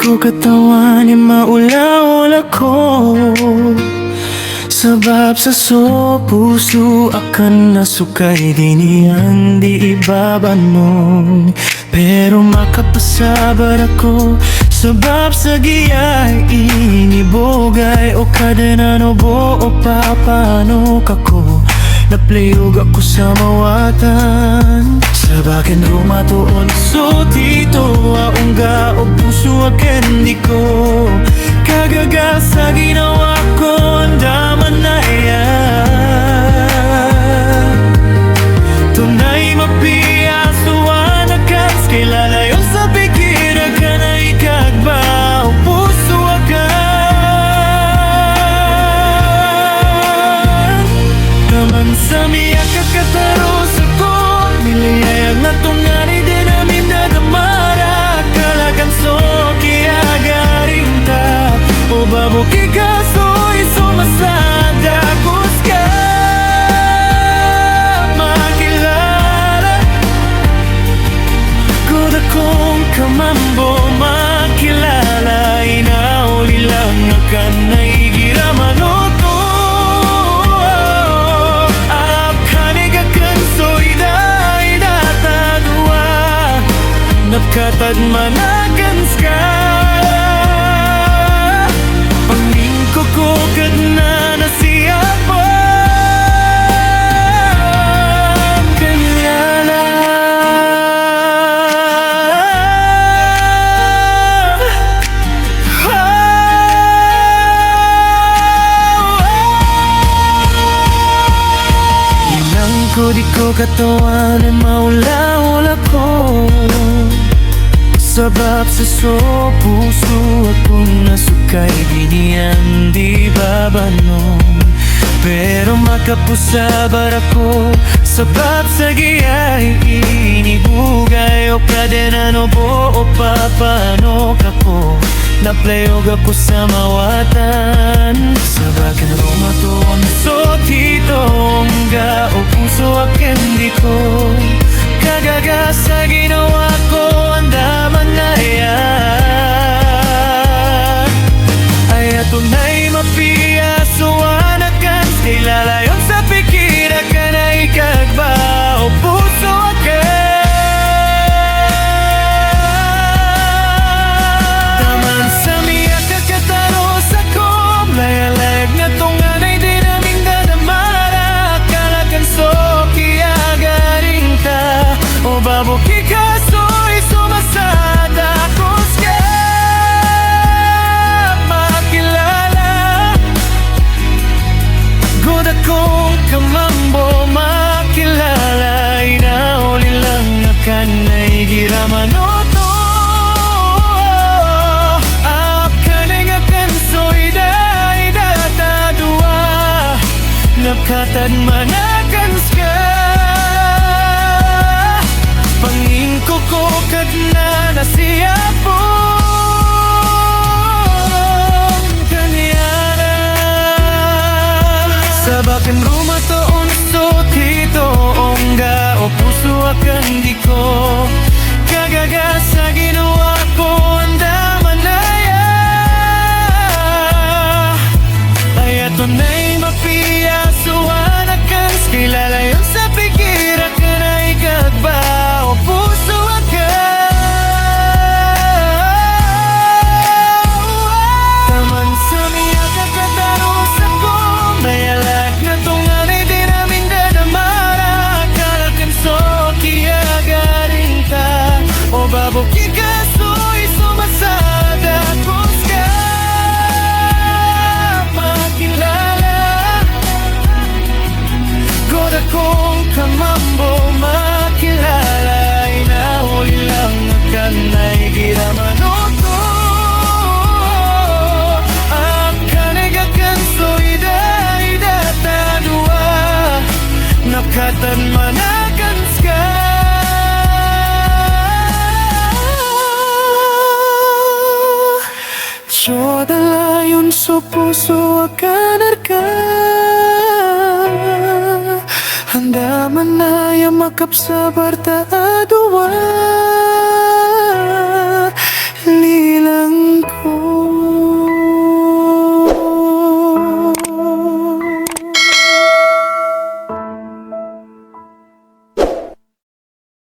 ko katawan ni maulaw ko. Sabab sa puso akan nasukay diniyan di ibabanong. Pero makapasabar ako sabab sa giyay inibugay o kadenan o buo papano kako. Naplayog ako sa mawatan sa bakin rumatoon so tito aungga o puso akan di ko kagaga sa ginawa ko andaman na yan. Tunay mapiasuan akan kilala yung sa pikir akan na ikagba o puso akan naman sa miyak kakataros ako nilayayag na tungani din namin nadamara kalagan so kiagaring ta o babuki ka so'y sumasada kuska makilala kuda kong kamambo makilala inauli lang akan naigiraman o napkatad managan ska pangingko ko kad na nasiya pa kanyala ilang ko di ko katawan ay maula-ula ko. Sabab sa puso akong nasukay diniyan di babanong. Pero makapusabar ako sabab sa giyay inibugay o kadenan o buo papano kako. Naplayog ako sa mawatan sa bakin rumatoon so tito nga o puso akin di ko kagaga sa ginawa ko andaman na yan. Ay atunay mapiasuan akan kilala yung sa pikir akan na ikagba o puso akan naman sa miyak kakataros ako layalag na tunganay din naming dadamara kalakan so kiagaring ta o babuki ka so'y sumasada kuska makilala good akong kamambo makilala inauli lang akan naigiraman o to akaning akan so'y daidatadua napkatad managan ska pangingko ko kad na nasiya po kanyana sa bakin rumatoon so tito ongga o puso akan di ko kagaga sa ginawa ko andaman na yan. Ay atunay mapiasuan akan kilala yung sa pikir akan na ikagba o puso akan naman sa miyak kakataros ako mayalag na tunganay di namin dadamara kalakan so kiagaring ta o babuki ka so'y sumasada kuska makilala good akong kamambo makilala inauli lang akan naigiraman o to akanig akan so'y daidatadua napkatan managan ska so dalayon sa puso akan arka handa man na makapsabar taado